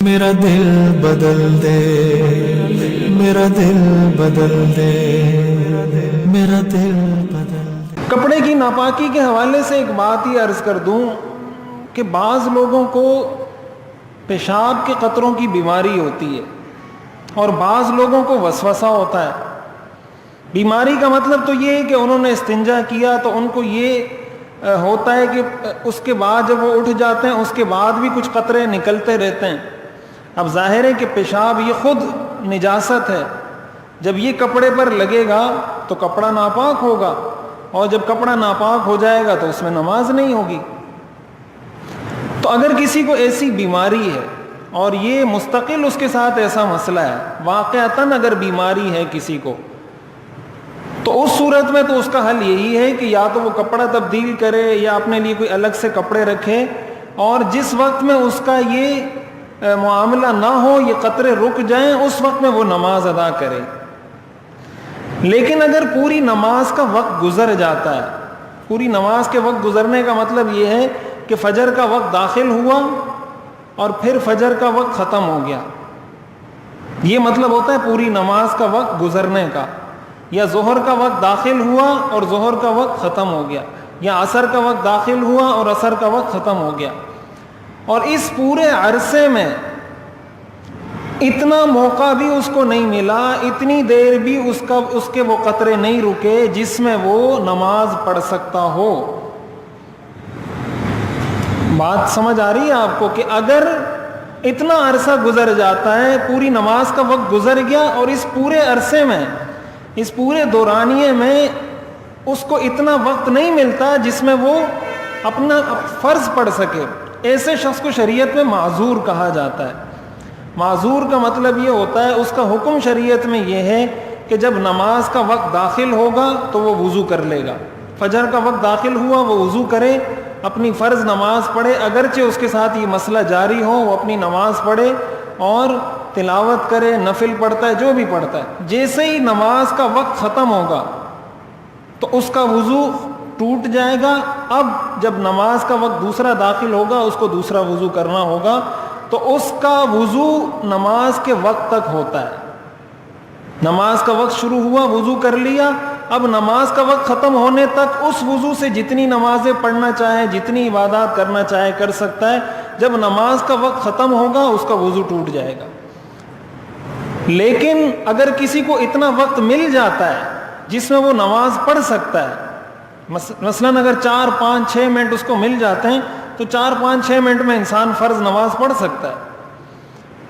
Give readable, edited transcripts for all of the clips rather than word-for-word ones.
میرا دل بدل دے، میرا دل بدل دے، میرا دل بدل دے۔ کپڑے کی ناپاکی کے حوالے سے ایک بات یہ عرض کر دوں کہ بعض لوگوں کو پیشاب کے قطروں کی بیماری ہوتی ہے اور بعض لوگوں کو وسوسہ ہوتا ہے۔ بیماری کا مطلب تو یہ ہے کہ انہوں نے استنجا کیا تو ان کو یہ ہوتا ہے کہ اس کے بعد جب وہ اٹھ جاتے ہیں اس کے بعد بھی کچھ قطرے نکلتے رہتے ہیں۔ اب ظاہر ہے کہ پیشاب یہ خود نجاست ہے، جب یہ کپڑے پر لگے گا تو کپڑا ناپاک ہوگا، اور جب کپڑا ناپاک ہو جائے گا تو اس میں نماز نہیں ہوگی۔ تو اگر کسی کو ایسی بیماری ہے اور یہ مستقل اس کے ساتھ ایسا مسئلہ ہے، واقعتاً اگر بیماری ہے کسی کو، تو اس صورت میں تو اس کا حل یہی ہے کہ یا تو وہ کپڑا تبدیل کرے یا اپنے لیے کوئی الگ سے کپڑے رکھے، اور جس وقت میں اس کا یہ معاملہ نہ ہو، یہ قطرے رک جائیں، اس وقت میں وہ نماز ادا کرے۔ لیکن اگر پوری نماز کا وقت گزر جاتا ہے، پوری نماز کے وقت گزرنے کا مطلب یہ ہے کہ فجر کا وقت داخل ہوا اور پھر فجر کا وقت ختم ہو گیا، یہ مطلب ہوتا ہے پوری نماز کا وقت گزرنے کا، یا ظہر کا وقت داخل ہوا اور ظہر کا وقت ختم ہو گیا، یا عصر کا وقت داخل ہوا اور عصر کا وقت ختم ہو گیا، اور اس پورے عرصے میں اتنا موقع بھی اس کو نہیں ملا، اتنی دیر بھی اس کے وہ قطرے نہیں رکے جس میں وہ نماز پڑھ سکتا ہو۔ بات سمجھ آ رہی ہے آپ کو کہ اگر اتنا عرصہ گزر جاتا ہے، پوری نماز کا وقت گزر گیا، اور اس پورے عرصے میں، اس پورے دورانیے میں اس کو اتنا وقت نہیں ملتا جس میں وہ اپنا فرض پڑھ سکے، ایسے شخص کو شریعت میں معذور کہا جاتا ہے۔ معذور کا مطلب یہ ہوتا ہے، اس کا حکم شریعت میں یہ ہے کہ جب نماز کا وقت داخل ہوگا تو وہ وضو کر لے گا، فجر کا وقت داخل ہوا وہ وضو کرے، اپنی فرض نماز پڑھے، اگرچہ اس کے ساتھ یہ مسئلہ جاری ہو، وہ اپنی نماز پڑھے اور تلاوت کرے، نفل پڑھتا ہے، جو بھی پڑھتا ہے۔ جیسے ہی نماز کا وقت ختم ہوگا تو اس کا وضو ٹوٹ جائے گا۔ اب جب نماز کا وقت دوسرا داخل ہوگا، اس کو دوسرا وضو کرنا ہوگا، تو اس کا وضو نماز کے وقت تک ہوتا ہے۔ نماز کا وقت شروع ہوا، وضو کر لیا، اب نماز کا وقت ختم ہونے تک اس وضو سے جتنی نمازیں پڑھنا چاہے، جتنی عبادات کرنا چاہے کر سکتا ہے۔ جب نماز کا وقت ختم ہوگا اس کا وضو ٹوٹ جائے گا۔ لیکن اگر کسی کو اتنا وقت مل جاتا ہے جس میں وہ نماز پڑھ سکتا ہے، مثلاً اگر 4 5 6 منٹ اس کو مل جاتے ہیں تو 4 5 6 منٹ میں انسان فرض نماز پڑھ سکتا ہے،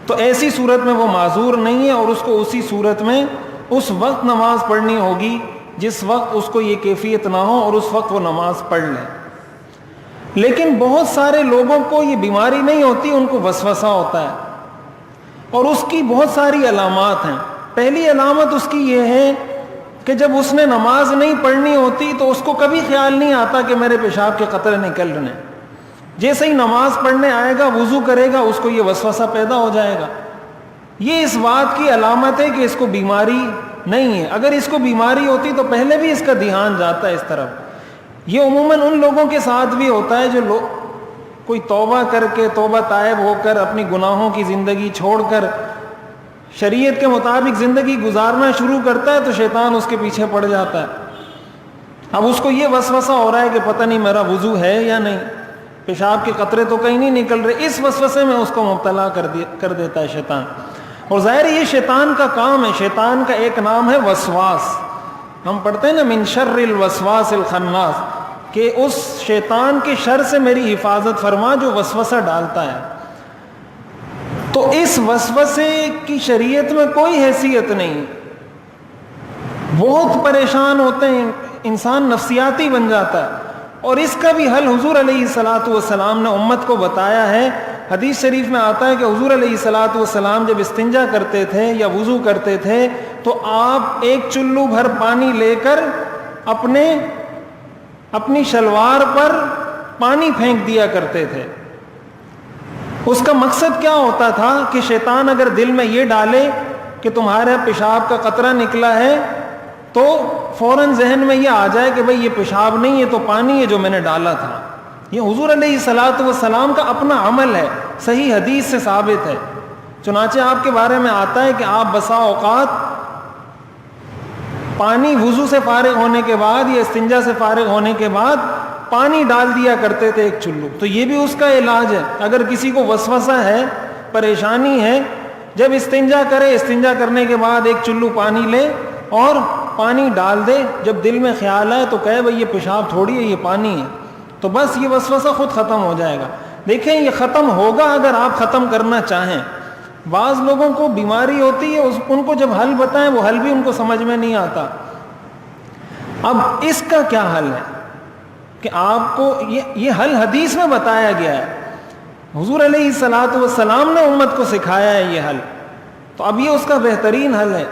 تو ایسی صورت میں وہ معذور نہیں ہے، اور اس کو اسی صورت میں اس وقت نماز پڑھنی ہوگی جس وقت اس کو یہ کیفیت نہ ہو، اور اس وقت وہ نماز پڑھ لے۔ لیکن بہت سارے لوگوں کو یہ بیماری نہیں ہوتی، ان کو وسوسہ ہوتا ہے، اور اس کی بہت ساری علامات ہیں۔ پہلی علامت اس کی یہ ہے کہ جب اس نے نماز نہیں پڑھنی ہوتی تو اس کو کبھی خیال نہیں آتا کہ میرے پیشاب کے قطرے نکل رہے ہیں۔ جیسے ہی نماز پڑھنے آئے گا، وضو کرے گا، اس کو یہ وسوسہ پیدا ہو جائے گا۔ یہ اس بات کی علامت ہے کہ اس کو بیماری نہیں ہے۔ اگر اس کو بیماری ہوتی تو پہلے بھی اس کا دھیان جاتا ہے اس طرف۔ یہ عموماً ان لوگوں کے ساتھ بھی ہوتا ہے جو کوئی توبہ کر کے، توبہ طائب ہو کر، اپنی گناہوں کی زندگی چھوڑ کر شریعت کے مطابق زندگی گزارنا شروع کرتا ہے تو شیطان اس کے پیچھے پڑ جاتا ہے۔ اب اس کو یہ وسوسہ ہو رہا ہے کہ پتہ نہیں میرا وضو ہے یا نہیں، پیشاب کے قطرے تو کہیں نہیں نکل رہے، اس وسوسے میں اس کو مبتلا کر دیتا ہے شیطان۔ اور ظاہر یہ شیطان کا کام ہے، شیطان کا ایک نام ہے وسواس۔ ہم پڑھتے ہیں نا من شر الوسواس الخناس، کہ اس شیطان کے شر سے میری حفاظت فرما جو وسوسہ ڈالتا ہے۔ تو اس وسوسے کی شریعت میں کوئی حیثیت نہیں۔ بہت پریشان ہوتے ہیں، انسان نفسیاتی بن جاتا ہے، اور اس کا بھی حل حضور علیہ الصلاۃ والسلام نے امت کو بتایا ہے۔ حدیث شریف میں آتا ہے کہ حضور علیہ الصلاۃ والسلام جب استنجا کرتے تھے یا وضو کرتے تھے تو آپ ایک چلو بھر پانی لے کر اپنی شلوار پر پانی پھینک دیا کرتے تھے۔ اس کا مقصد کیا ہوتا تھا کہ شیطان اگر دل میں یہ ڈالے کہ تمہارے پیشاب کا قطرہ نکلا ہے تو فوراً ذہن میں یہ آ جائے کہ بھئی یہ پیشاب نہیں، یہ تو پانی ہے جو میں نے ڈالا تھا۔ یہ حضور علیہ الصلاۃ والسلام کا اپنا عمل ہے، صحیح حدیث سے ثابت ہے چنانچہ آپ کے بارے میں آتا ہے کہ آپ بسا اوقات پانی وضو سے فارغ ہونے کے بعد یا استنجا سے فارغ ہونے کے بعد پانی ڈال دیا کرتے تھے ایک چلو. تو یہ بھی اس کا علاج ہے. اگر کسی کو وسوسہ ہے, پریشانی ہے, جب استنجا کرے, استنجا کرنے کے بعد ایک چلو پانی لے اور پانی ڈال دے. جب دل میں خیال آئے تو کہے بھئی یہ پیشاب تھوڑی ہے, یہ پانی ہے, تو بس یہ وسوسہ خود ختم ہو جائے گا. دیکھیں یہ ختم ہوگا اگر آپ ختم کرنا چاہیں. بعض لوگوں کو بیماری ہوتی ہے, ان کو جب حل بتائیں وہ حل بھی ان کو سمجھ میں نہیں آتا. اب اس کا کیا حل ہے کہ آپ کو یہ حل حدیث میں بتایا گیا ہے. حضور علیہ الصلوۃ والسلام نے امت کو سکھایا ہے یہ حل. تو اب یہ اس کا بہترین حل ہے.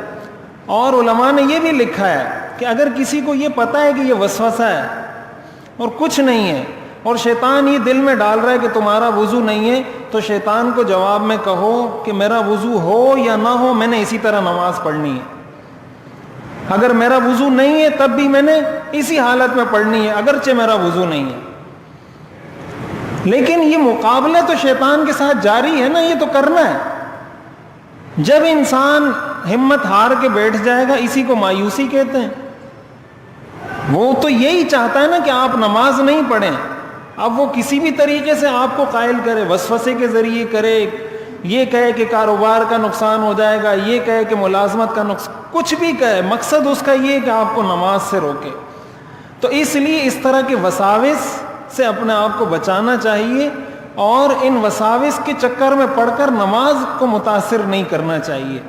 اور علماء نے یہ بھی لکھا ہے کہ اگر کسی کو یہ پتا ہے کہ یہ وسوسہ ہے اور کچھ نہیں ہے, اور شیطان یہ دل میں ڈال رہا ہے کہ تمہارا وضو نہیں ہے, تو شیطان کو جواب میں کہو کہ میرا وضو ہو یا نہ ہو میں نے اسی طرح نماز پڑھنی ہے. اگر میرا وضو نہیں ہے تب بھی میں نے اسی حالت میں پڑھنی ہے اگرچہ میرا وضو نہیں ہے. لیکن یہ مقابلہ تو شیطان کے ساتھ جاری ہے نا, یہ تو کرنا ہے. جب انسان ہمت ہار کے بیٹھ جائے گا, اسی کو مایوسی کہتے ہیں. وہ تو یہی چاہتا ہے نا کہ آپ نماز نہیں پڑھیں. اب وہ کسی بھی طریقے سے آپ کو قائل کرے, وسوسے کے ذریعے کرے, یہ کہے کہ کاروبار کا نقصان ہو جائے گا, یہ کہے کہ ملازمت کا نقصان, کچھ بھی کہے, مقصد اس کا یہ کہ آپ کو نماز سے روکے. تو اس لیے اس طرح کے وساوس سے اپنے آپ کو بچانا چاہیے, اور ان وساوس کے چکر میں پڑھ کر نماز کو متاثر نہیں کرنا چاہیے.